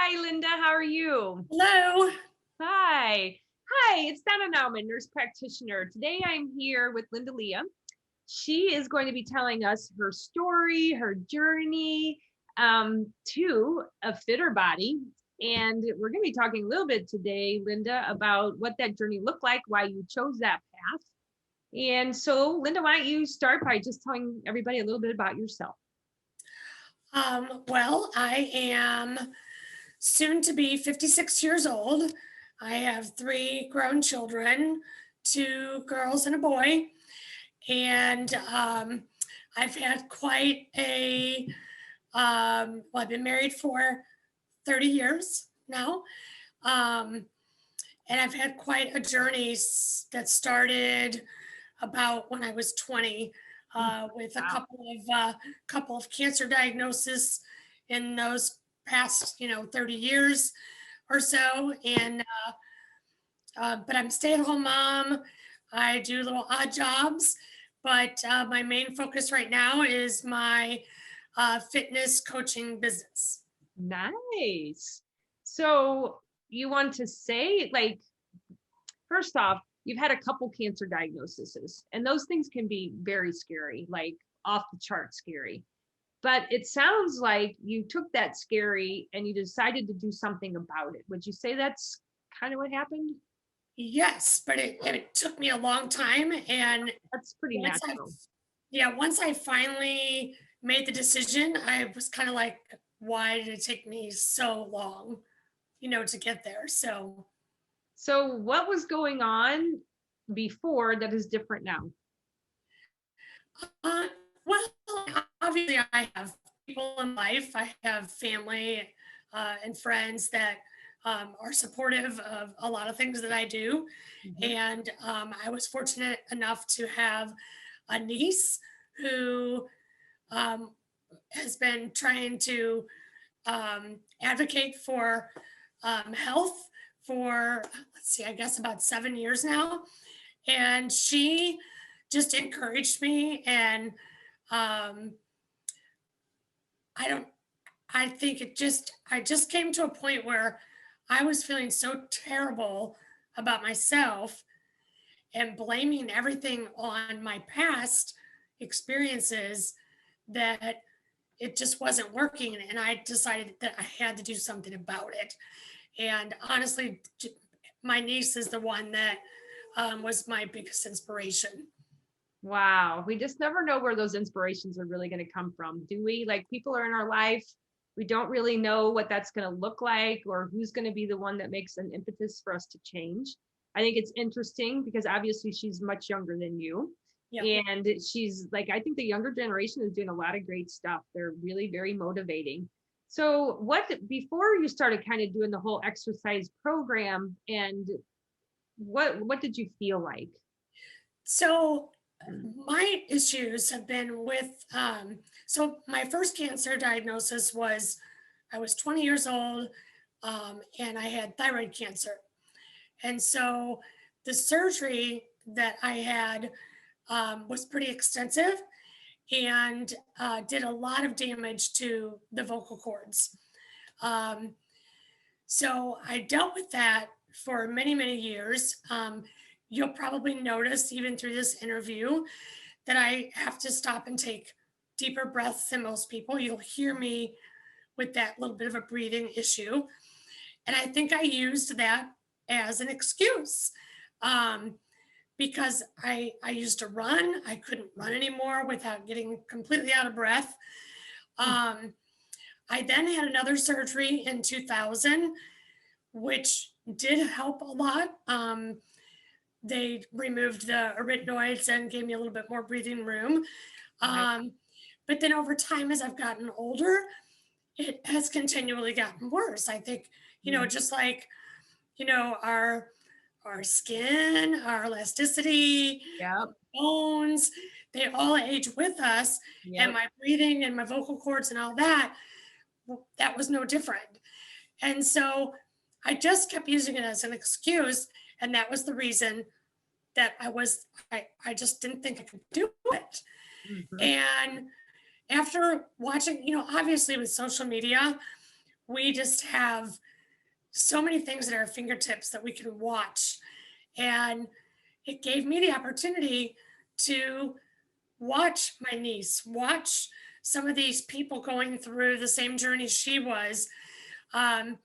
Hi, Linda. How are you? Hello. Hi. Hi, it's Donna Nauman, nurse practitioner. Today I'm here with Linda Leah. She is going to be telling us her story, her journey to a fitter body. And we're going to be talking a little bit today, Linda, about what that journey looked like, why you chose that path. And so, Linda, why don't you start by just telling everybody a little bit about yourself? Well, I am soon to be 56 years old. I have three grown children, two girls and a boy. And I've had quite well, I've been married for 30 years now. Um, and I've had quite a journey that started about when I was 20, with a Wow. couple of cancer diagnoses in those past 30 years or so. And but I'm a stay-at-home mom. I do little odd jobs, but my main focus right now is my fitness coaching business. Nice. So you want to say, like, first off, you've had a couple cancer diagnoses, and those things can be very scary, like off the chart scary. But it sounds like you took that scary and you decided to do something about it. Would you say that's kind of what happened? Yes, but it took me a long time, and That's pretty once I natural. once I finally made the decision, I was kind of like, why did it take me so long, to get there? So, So, what was going on before that is different now? uh, well, obviously, I have people in life. I have family and friends that are supportive of a lot of things that I do. Mhm. And I was fortunate enough to have a niece who um, has been trying to advocate for health for, let's see, I guess about 7 years now. And she just encouraged me. And um, I don't, I think I just came to a point where I was feeling so terrible about myself and blaming everything on my past experiences that it just wasn't working. And I decided that I had to do something about it. And honestly, my niece is the one that was my biggest inspiration. Wow, we just never know where those inspirations are really going to come from, do we? Like, people are in our life, we don't really know what that's going to look like or who's going to be the one that makes an impetus for us to change. I think it's interesting because obviously she's much younger than you. Yeah. And she's like, I think the younger generation is doing a lot of great stuff. They're really very motivating. So, what before you started kind of doing the whole exercise program, and what did you feel like? So my issues have been with, so my first cancer diagnosis was I was 20 years old, and I had thyroid cancer. And so the surgery that I had was pretty extensive and did a lot of damage to the vocal cords. Um, so I dealt with that for many, many years. You'll probably notice, even through this interview, that I have to stop and take deeper breaths than most people. You'll hear me with that little bit of a breathing issue. And I think I used that as an excuse, um, because I used to run. I couldn't run anymore without getting completely out of breath. Um, I then had another surgery in 2000, which did help a lot. They removed the arytenoids and gave me a little bit more breathing room. Right. Um, but then over time, as I've gotten older, it has continually gotten worse. I think, Mhm. just like, our skin, our elasticity, Yep. bones, they all age with us. And Yep. my breathing and my vocal cords and all that, well, that was no different. And so I just kept using it as an excuse. And that was the reason that I just didn't think I could do it. Mhm. And after watching, obviously with social media, we just have so many things at our fingertips that we can watch. And it gave me the opportunity to watch my niece, watch some of these people going through the same journey she was, um,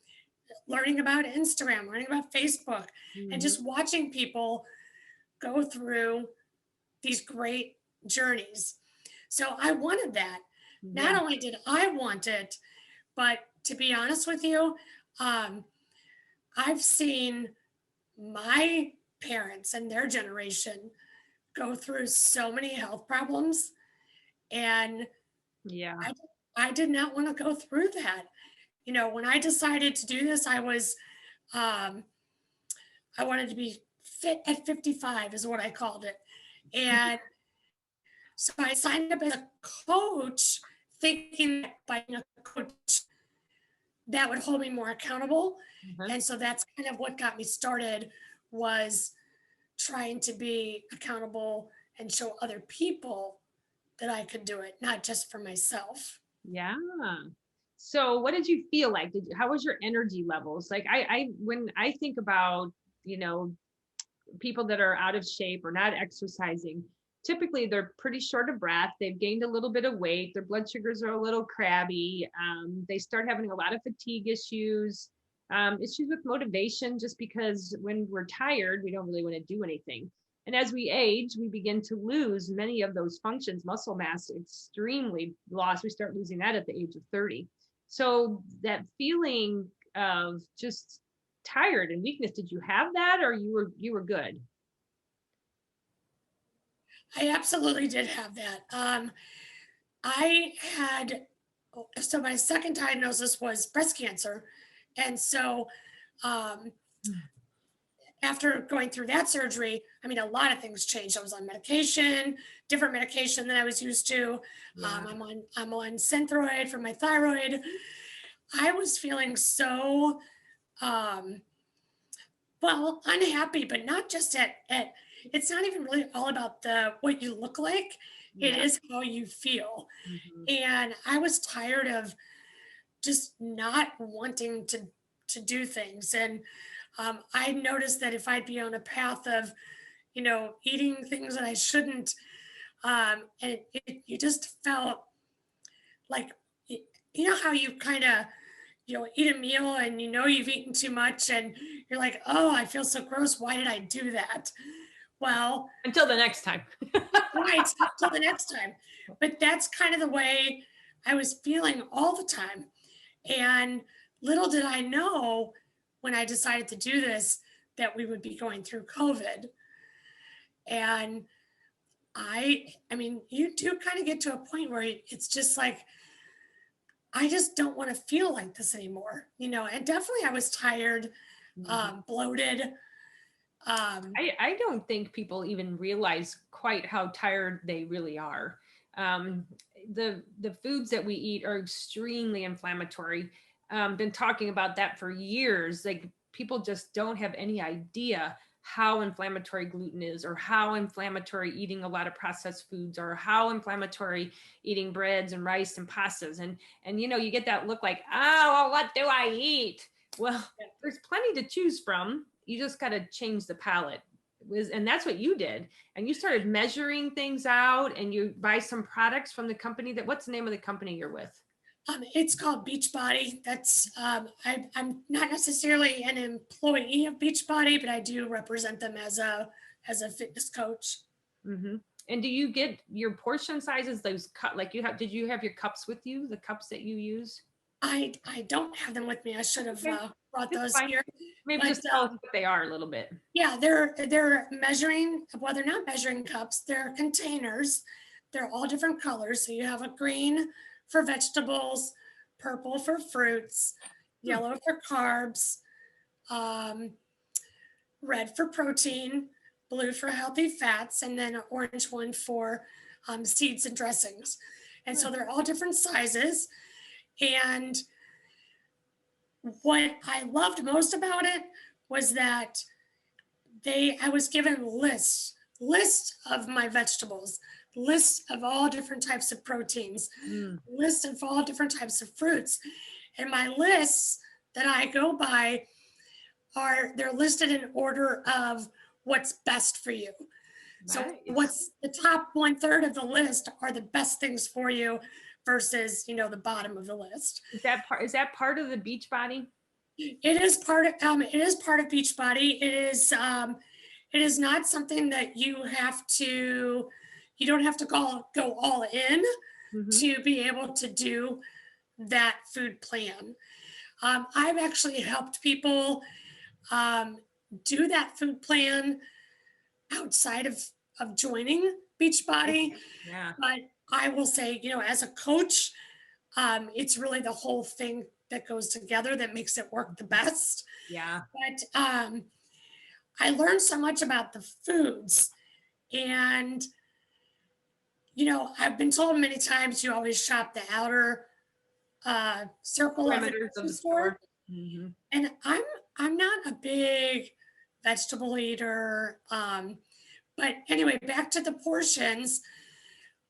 learning about Instagram, learning about Facebook, and Mhm. just watching people go through these great journeys. So I wanted that. Yeah. Not only did I want it, but to be honest with you, um, I've seen my parents and their generation go through so many health problems, and Yeah. I, I did not want to go through that. You know, when I decided to do this, um, I wanted to be fit at 55 is what I called it. And so I signed up as a coach thinking that by being a coach, that would hold me more accountable. Uh-huh. And so that's kind of what got me started, was trying to be accountable and show other people that I could do it, not just for myself. Yeah. So what did you feel like? How was your energy levels? Like when I think about, you know, people that are out of shape or not exercising, typically they're pretty short of breath. They've gained a little bit of weight. Their blood sugars are a little crabby. They start having a lot of fatigue issues, issues with motivation, just because when we're tired, we don't really want to do anything. And as we age, we begin to lose many of those functions, muscle mass extremely lost. We start losing that at the age of 30. So that feeling of just tired and weakness, did you have that, or you were good? I absolutely did have that. I had, so my second diagnosis was breast cancer. And so um, after going through that surgery, I mean, a lot of things changed. I was on medication, different medication than I was used to. Yeah. I'm on Synthroid for my thyroid. I was feeling so um, well, unhappy, but not just at it's not even really all about the what you look like. It Yeah. is how you feel. Mhm. And I was tired of just not wanting to do things. And I noticed that if I'd be on a path of, eating things that I shouldn't, and you just felt like, you know how you kind of, eat a meal and you've eaten too much and you're like, oh, I feel so gross. Why did I do that? Well, Until the next time. right, till the next time. But that's kind of the way I was feeling all the time. And little did I know when I decided to do this that we would be going through COVID. And I mean, you do kind of get to a point where it's just like, I just don't want to feel like this anymore, and definitely I was tired, Mhm. bloated. Um, I don't think people even realize quite how tired they really are. Um, the foods that we eat are extremely inflammatory. Been talking about that for years. Like people just don't have any idea how inflammatory gluten is, or how inflammatory eating a lot of processed foods, or how inflammatory eating breads and rice and pastas. And you get that look like, oh, well, what do I eat? Well, there's plenty to choose from. You just got to change the palate. And that's what you did. And you started measuring things out, and you buy some products from the company what's the name of the company you're with? it's called Beachbody. I'm not necessarily an employee of Beachbody, but I do represent them as a fitness coach. Mm-hmm. And do you get your portion sizes, those cut, like did you have your cups with you, the cups that you use? I don't have them with me. I should have Okay, brought it's those fine. here. Maybe But just tell us what they are a little bit. yeah, they're measuring. Well, they're not measuring cups. They're containers. They're all different colors. So you have a green for vegetables, purple for fruits, Hmm. yellow for carbs, um, red for protein, blue for healthy fats, and then an orange one for seeds and dressings. And so they're all different sizes. And what I loved most about it was that I was given lists of my vegetables, lists of all different types of proteins, Mm. lists of all different types of fruits. And my lists that I go by they're listed in order of what's best for you. So Nice. what's the top 1/3 of the list are the best things for you versus, the bottom of the list. Is that part of the Beachbody? It is part of Beachbody. It is not something that you don't have to go all in Mm-hmm. to be able to do that food plan. I've actually helped people do that food plan outside of joining Beachbody. Yeah. But I will say, as a coach, it's really the whole thing that goes together that makes it work the best. Yeah. But I learned so much about the foods. And, I've been told many times you always shop the outer circle of the Parameters of grocery the store. store. Mm-hmm. And I'm not a big vegetable eater. But anyway, back to the portions.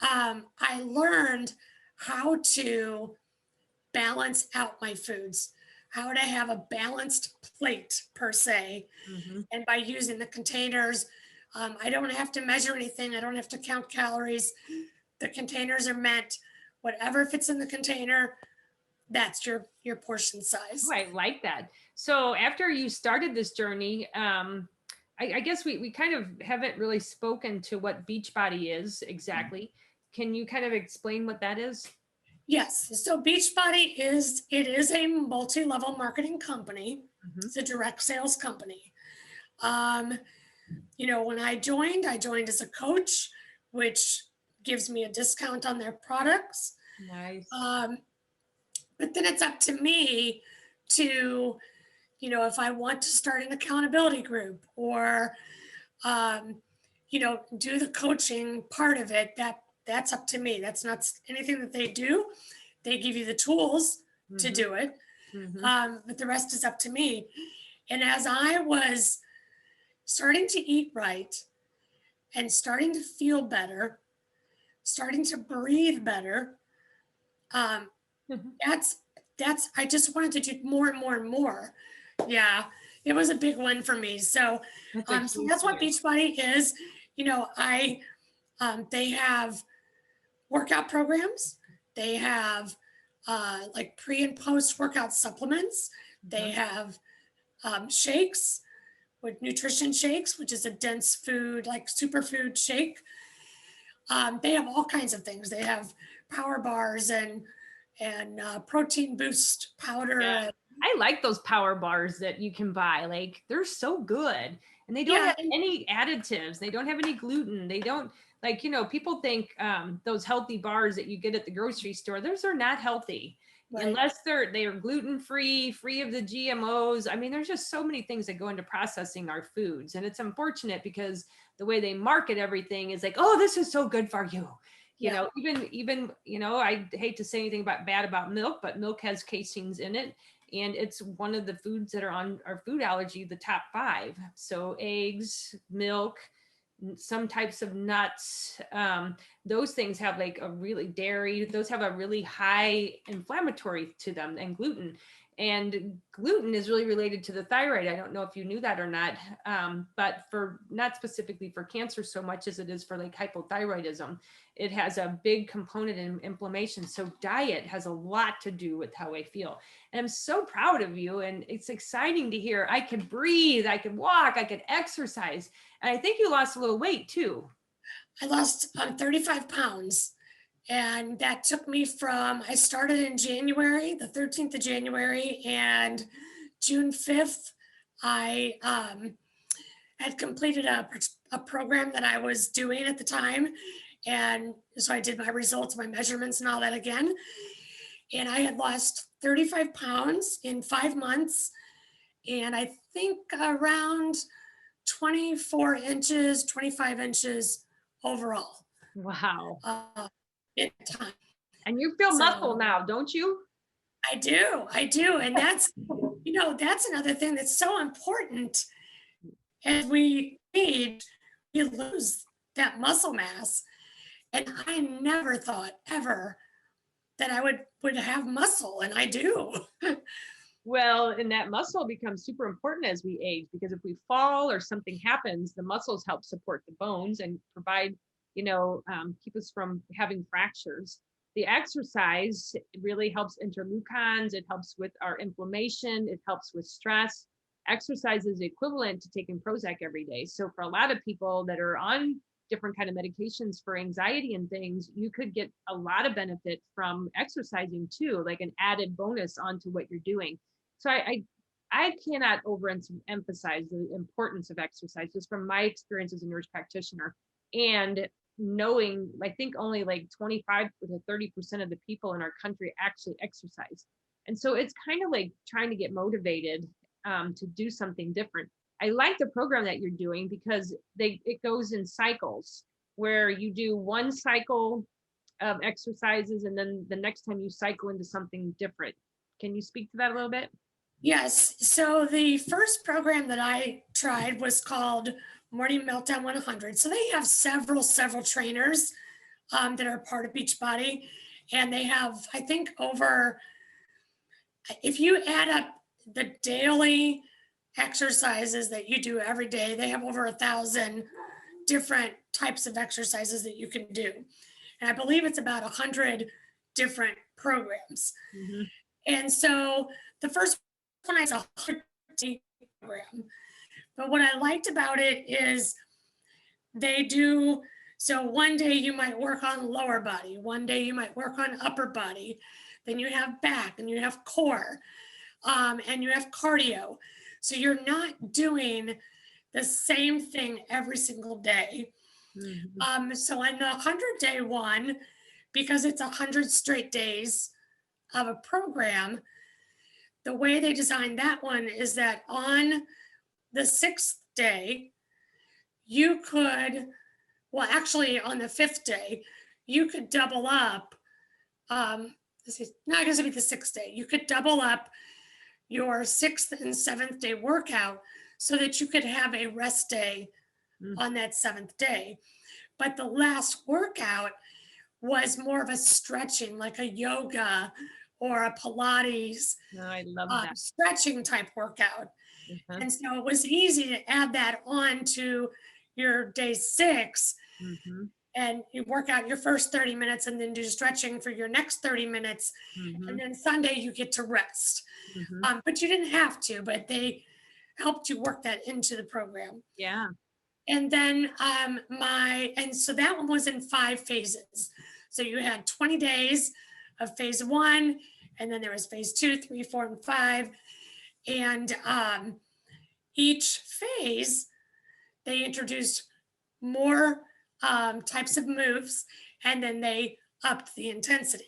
I learned how to balance out my foods, how to have a balanced plate per se. Mm-hmm. And by using the containers, I don't have to measure anything. I don't have to count calories. The containers are meant, whatever fits in the container, that's your portion size. Oh, I like that. So after you started this journey, I guess we kind of haven't really spoken to what Beachbody is exactly. Can you kind of explain what that is? Yes. So Beachbody is a multi-level marketing company. Mm-hmm. It's a direct sales company. When I joined as a coach, which gives me a discount on their products. Nice. But then it's up to me to, if I want to start an accountability group or, do the coaching part of it, that's up to me. That's not anything that they do. They give you the tools to Mm-hmm. do it. Mm-hmm. But the rest is up to me. And as I was starting to eat right and starting to feel better, starting to breathe better, um, I just wanted to do more and more and more. Yeah, it was a big win for me. So, That's a so huge that's what win. Beachbody is. They have workout programs. They have like pre and post workout supplements. They Mm-hmm. have shakes with nutrition shakes, which is a dense food, like superfood shake. They have all kinds of things. They have power bars and protein boost powder. Yeah. I like those power bars that you can buy. Like they're so good. And they don't Yeah, have any additives. They don't have any gluten. They don't people think those healthy bars that you get at the grocery store, those are not healthy. right. Unless they are gluten free, free of the GMOs. I mean, there's just so many things that go into processing our foods. And it's unfortunate because the way they market everything is like, oh, this is so good for you. Yeah. Even I hate to say anything bad about milk, but milk has casings in it, and it's one of the foods that are on our food allergy, the top 5. So eggs, milk, some types of nuts, those things have like a really dairy, those have a really high inflammatory to them, and gluten is really related to the thyroid. I don't know if you knew that or not, but for not specifically for cancer so much as it is for like hypothyroidism, it has a big component in inflammation. So diet has a lot to do with how I feel. And I'm so proud of you. And it's exciting to hear I could breathe, I could walk, I could exercise. And I think you lost a little weight too. I lost 35 pounds. And that took me I started in January, the 13th of January, and June 5th, I had completed a program that I was doing at the time. And so I did my results, my measurements, and all that again. And I had lost 35 pounds in 5 months. And I think around 24 inches, 25 inches overall. Wow. In time. And you feel muscle So now, don't you? I do. And that's another thing that's so important. As we age, we lose that muscle mass. And I never thought ever that I would have muscle, and I do. Well, and that muscle becomes super important as we age, because if we fall or something happens, the muscles help support the bones and provide, keep us from having fractures. The exercise really helps interleukins. It helps with our inflammation. It helps with stress. Exercise is equivalent to taking Prozac every day. So for a lot of people that are on different kind of medications for anxiety and things, you could get a lot of benefit from exercising too, like an added bonus onto what you're doing. So I cannot overemphasize the importance of exercise just from my experience as a nurse practitioner, and knowing, I think only like 25 to 30% of the people in our country actually exercise. And so it's kind of like trying to get motivated to do something different. I like the program that you're doing because it goes in cycles where you do one cycle of exercises and then the next time you cycle into something different. Can you speak to that a little bit? Yes. So the first program that I tried was called Morning Meltdown 100. So they have several trainers that are part of Beachbody. And they have, I think, if you add up the daily exercises that you do every day, they have over 1,000 different types of exercises that you can do. And I believe it's about 100 different programs. Mm-hmm. And so the first one is a 100-day program. But what I liked about it is so one day you might work on lower body, one day you might work on upper body, then you have back and you have core, and you have cardio. So you're not doing the same thing every single day. Mm-hmm. So on the 100-day one, because it's 100 straight days of a program, the way they designed that one is that on the 6th day, actually on the 5th day, you could double up. This is not going to be the 6th day. You could double up your 6th and 7th day workout so that you could have a rest day on that 7th day. But the last workout was more of a stretching, like a yoga or a Pilates I love that. stretching type workout. Uh-huh. And so it was easy to add that on to your day 6. Mm-hmm. And you work out your first 30 minutes and then do stretching for your next 30 minutes. Mm-hmm. And then Sunday you get to rest. Mm-hmm. But you didn't have to, but they helped you work that into the program. Yeah. And then so that one was in 5 phases. So you had 20 days of phase 1, and then there was phase 2, 3, 4, and 5. And each phase, they introduced more types of moves, and then they upped the intensity.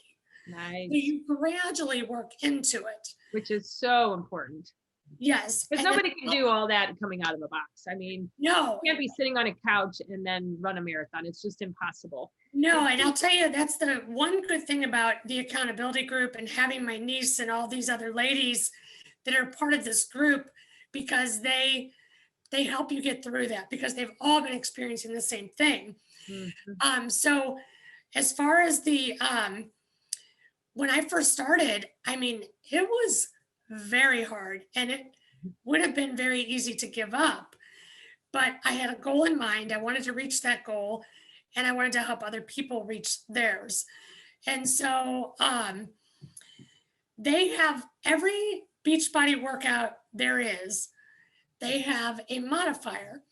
Nice. So you gradually work into it. Which is so important. Yes. Because nobody can do all that coming out of a box. I mean, no, you can't be sitting on a couch and then run a marathon. It's just impossible. No, and I'll tell you, that's the one good thing about the accountability group and having my niece and all these other ladies that are part of this group, because they help you get through that, because they've all been experiencing the same thing. Mm-hmm. So as far as when I first started, I mean, it was very hard, and it would have been very easy to give up. But I had a goal in mind. I wanted to reach that goal, and I wanted to help other people reach theirs. And so they have every Beachbody workout there is, they have a modifier.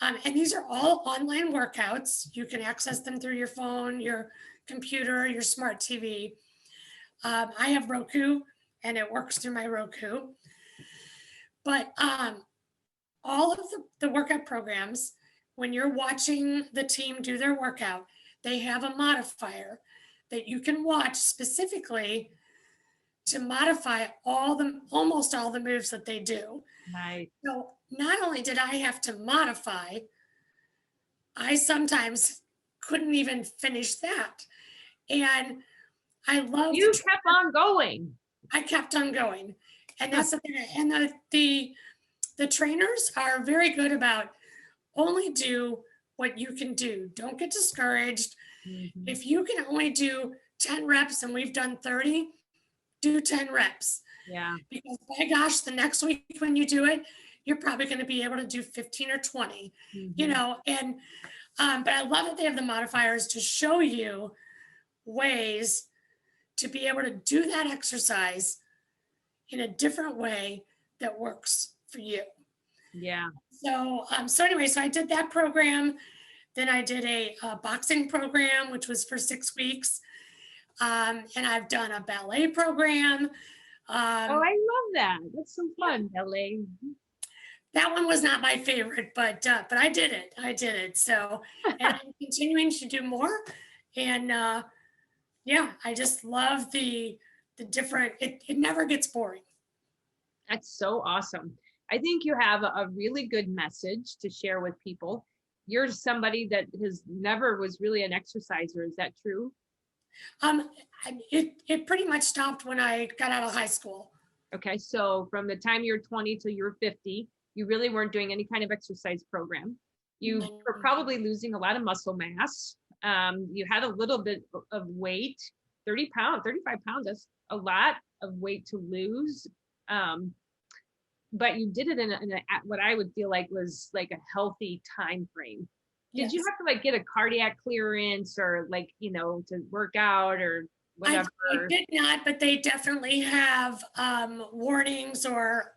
And these are all online workouts. You can access them through your phone, your computer, your smart TV. I have Roku, and it works through my Roku. But all of the workout programs, when you're watching the team do their workout, they have a modifier that you can watch specifically to modify almost all the moves that they do. Nice. So not only did I have to modify, I sometimes couldn't even finish that. And I love You kept on going. I kept on going. And that's the thing. And the trainers are very good about only do what you can do. Don't get discouraged. Mm-hmm. If you can only do 10 reps and we've done 30, do 10 reps. Yeah. Because by gosh, the next week when you do it, you're probably going to be able to do 15 or 20, and but I love that they have the modifiers to show you ways to be able to do that exercise in a different way that works for you. Yeah. So anyway, so I did that program. Then I did a boxing program, which was for 6 weeks. And I've done a ballet program. Oh, I love that. That's some fun, ballet. That one was not my favorite, but I did it. I did it. So, and I'm continuing to do more. And yeah, I just love the different. It never gets boring. That's so awesome. I think you have a really good message to share with people. You're somebody that has never was really an exerciser. Is that true? It pretty much stopped when I got out of high school. Okay, so from the time you were 20 till you were 50, you really weren't doing any kind of exercise program. You were probably losing a lot of muscle mass. You had a little bit of weight, 30 pounds, 35 pounds. That's a lot of weight to lose. But you did it in what I would feel like was like a healthy time frame. Did you have to like get a cardiac clearance or like, to work out or whatever? I did not, but they definitely have warnings or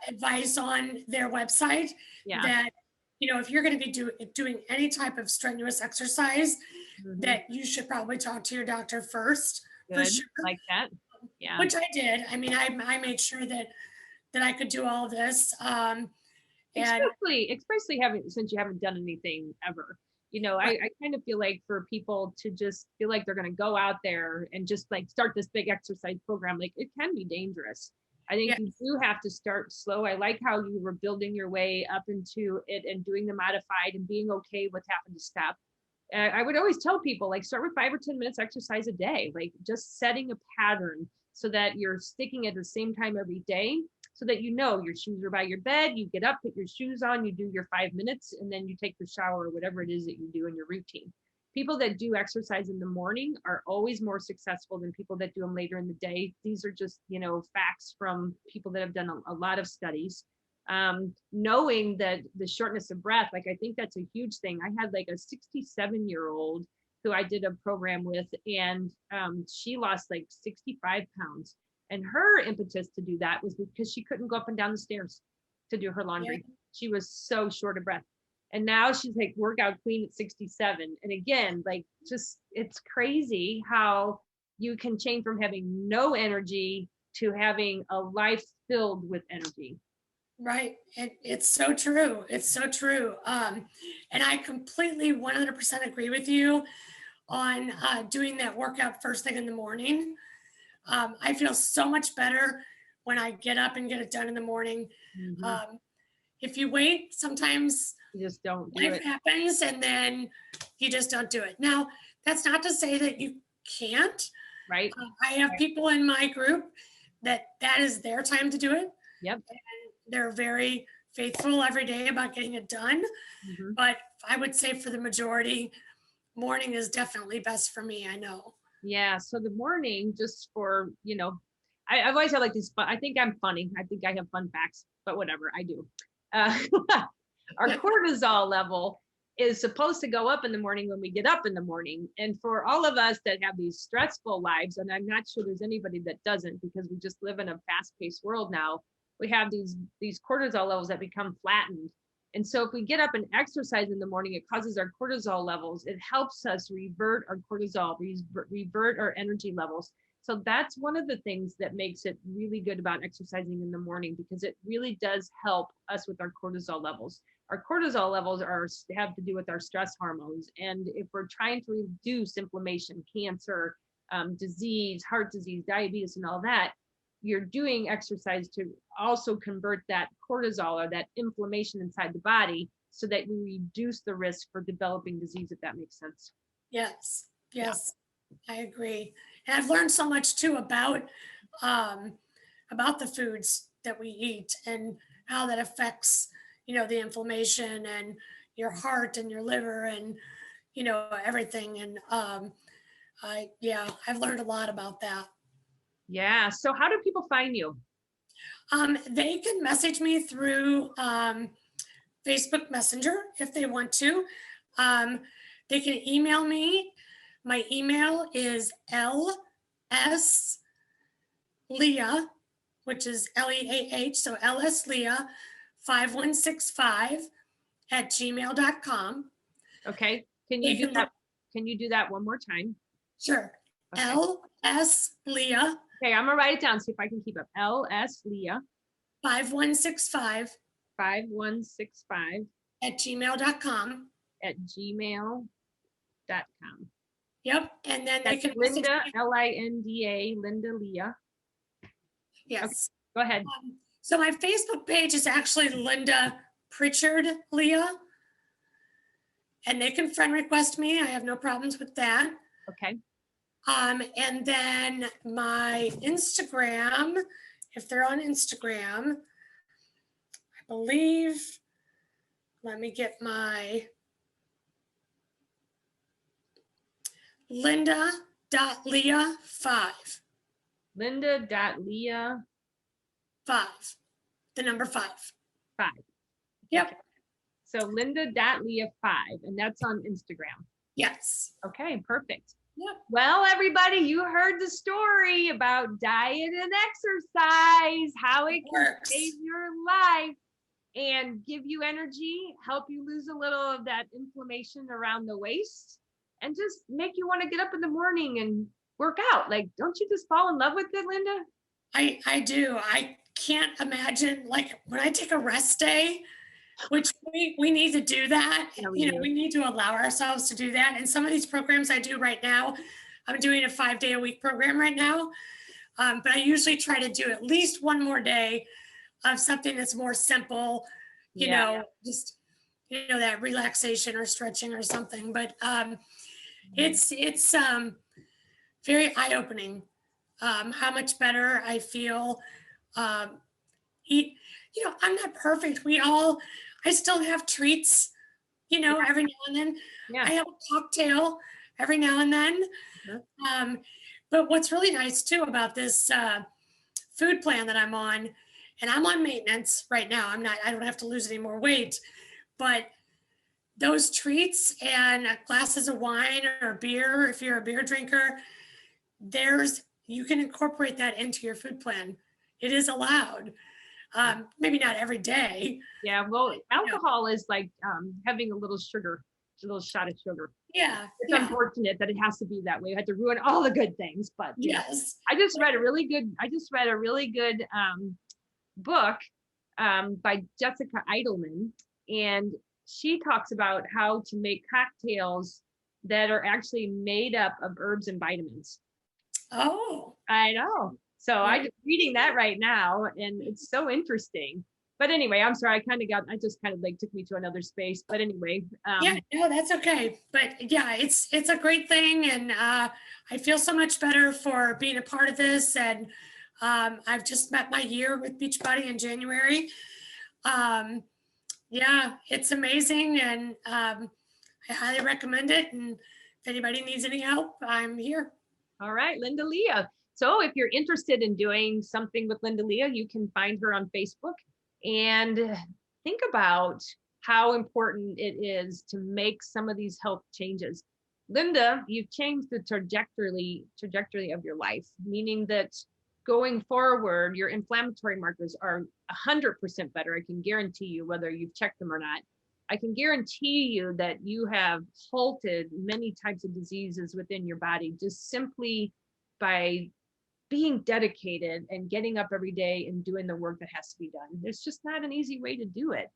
advice on their website that, if you're going to be doing any type of strenuous exercise, that you should probably talk to your doctor first. Good. For sure. Like that. Yeah. Which I did. I mean, I made sure that I could do all of this. Especially since you haven't done anything ever. I kind of feel like for people to just feel like they're going to go out there and just like start this big exercise program, like it can be dangerous. I think you do have to start slow. I like how you were building your way up into it and doing the modified and being okay with having to stop. I would always tell people like start with 5 or 10 minutes exercise a day, like just setting a pattern so that you're sticking at the same time every day. So that your shoes are by your bed, you get up, put your shoes on, you do your 5 minutes, and then you take your shower or whatever it is that you do in your routine. People that do exercise in the morning are always more successful than people that do them later in the day. These are just, facts from people that have done a lot of studies. Knowing that the shortness of breath, like I think that's a huge thing. I had like a 67-year-old who I did a program with, and she lost like 65 pounds. And her impetus to do that was because she couldn't go up and down the stairs to do her laundry. Yeah. She was so short of breath. And now she's like workout queen at 67. And again, like just, it's crazy how you can change from having no energy to having a life filled with energy. Right. It's so true. It's so true. And I completely 100% agree with you on doing that workout first thing in the morning. I feel so much better when I get up and get it done in the morning. If you wait, sometimes you just don't do life happens and then you just don't do it. Now, that's not to say that you can't. Right. I have people in my group that is their time to do it. Yep. And they're very faithful every day about getting it done. But I would say for the majority, morning is definitely best for me. I know. Yeah. So the morning, just for, I've always had like these, I think I'm funny. I think I have fun facts, but whatever, I do. Our cortisol level is supposed to go up in the morning when we get up in the morning. And for all of us that have these stressful lives, and I'm not sure there's anybody that doesn't, because we just live in a fast-paced world now, we have these cortisol levels that become flattened. And so if we get up and exercise in the morning, it causes our cortisol levels. It helps us revert our cortisol, revert our energy levels. So that's one of the things that makes it really good about exercising in the morning, because it really does help us with our cortisol levels. Our cortisol levels have to do with our stress hormones. And if we're trying to reduce inflammation, cancer, disease, heart disease, diabetes, and all that, you're doing exercise to also convert that cortisol or that inflammation inside the body so that we reduce the risk for developing disease, if that makes sense. Yes. Yeah. I agree. And I've learned so much too about the foods that we eat and how that affects, the inflammation and your heart and your liver and, everything. And Yeah, I've learned a lot about that. Yeah. So how do people find you? They can message me through Facebook Messenger if they want to. Um, they can email me. My email is LS Leah, which is Leah, so LS Leah 5165 at gmail.com. Okay. Can They you do can that? look, Can you do that one more time? sure, Okay. LS Leah Okay. I'm gonna write it down. See if I can keep up. LS Leah 5165 5165 at gmail.com. at gmail.com. Yep. And then they That's can message Linda, me. Linda, Linda Leah. Okay. Yes. Go ahead. So my Facebook page is actually Linda Pritchard Leah, and they can friend request me. I have no problems with that. Okay. And then my Instagram, if they're on Instagram, I believe, let me get my Linda.Leah5. Linda.Leah 5. The number 5. 5. Yep. Okay. So Linda.Leah 5, and that's on Instagram. Yes. Okay, perfect. Yep. Well, everybody, you heard the story about diet and exercise, how it can Works. save your life and give you energy, help you lose a little of that inflammation around the waist, and just make you want to get up in the morning and work out. Like, don't you just fall in love with it, Linda? I do. I can't imagine, like, when I take a rest day, which we need to do that. Yeah, We need to allow ourselves to do that. And some of these programs I do right now, I'm doing a 5-day-a-week program right now. But I usually try to do at least one more day of something that's more simple, just, that relaxation or stretching or something. But it's very eye-opening how much better I feel. Eat, I'm not perfect. I still have treats, every now and then. Yeah. I have a cocktail every now and then. But what's really nice too about this food plan that I'm on, and I'm on maintenance right now. I don't have to lose any more weight, but those treats and glasses of wine or beer, if you're a beer drinker, you can incorporate that into your food plan. It is allowed. Maybe not every day. Yeah, well, alcohol is like having a little shot of sugar. Yeah. It's unfortunate that it has to be that way. You had to ruin all the good things, but yes. I just read a really good book by Jessica Eidelman, and she talks about how to make cocktails that are actually made up of herbs and vitamins. Oh, I know. So I'm just reading that right now, and it's so interesting. But anyway, I'm sorry. I just kind of like took me to another space. But anyway. Yeah, no, that's okay. But yeah, it's a great thing. And I feel so much better for being a part of this. And I've just met my year with Beachbody in January. Yeah, it's amazing. And I highly recommend it. And if anybody needs any help, I'm here. All right, Linda Leah. So if you're interested in doing something with Linda Leah, you can find her on Facebook and think about how important it is to make some of these health changes. Linda, you've changed the trajectory of your life, meaning that going forward, your inflammatory markers are 100% better. I can guarantee you, whether you've checked them or not. I can guarantee you that you have halted many types of diseases within your body just simply by being dedicated and getting up every day and doing the work that has to be done. There's just not an easy way to do it.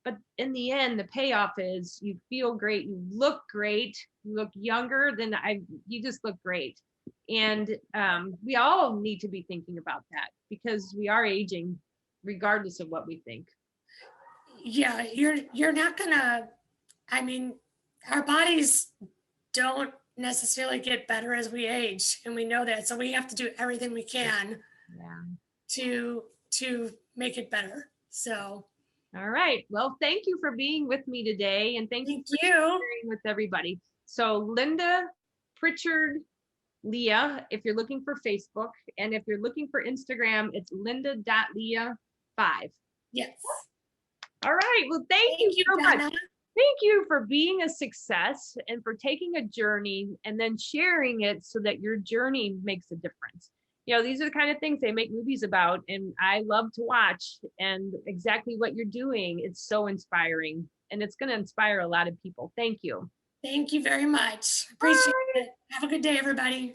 But in the end, the payoff is you feel great, you look great, you look younger than you just look great. And we all need to be thinking about that because we are aging regardless of what we think. Yeah, you're not gonna, our bodies don't necessarily get better as we age, and we know that. So we have to do everything we can to make it better. So all right. Well, thank you for being with me today, and thank you for sharing with everybody. So Linda Pritchard Leah if you're looking for Facebook. And if you're looking for Instagram, it's linda.leah5. Yes. All right. Well, thank you you, so much. Donna. Thank you for being a success and for taking a journey and then sharing it so that your journey makes a difference. You know, these are the kind of things they make movies about, and I love to watch. And exactly what you're doing, it's so inspiring, and it's going to inspire a lot of people. Thank you. Thank you very much. Appreciate Bye. it. Have a good day, everybody.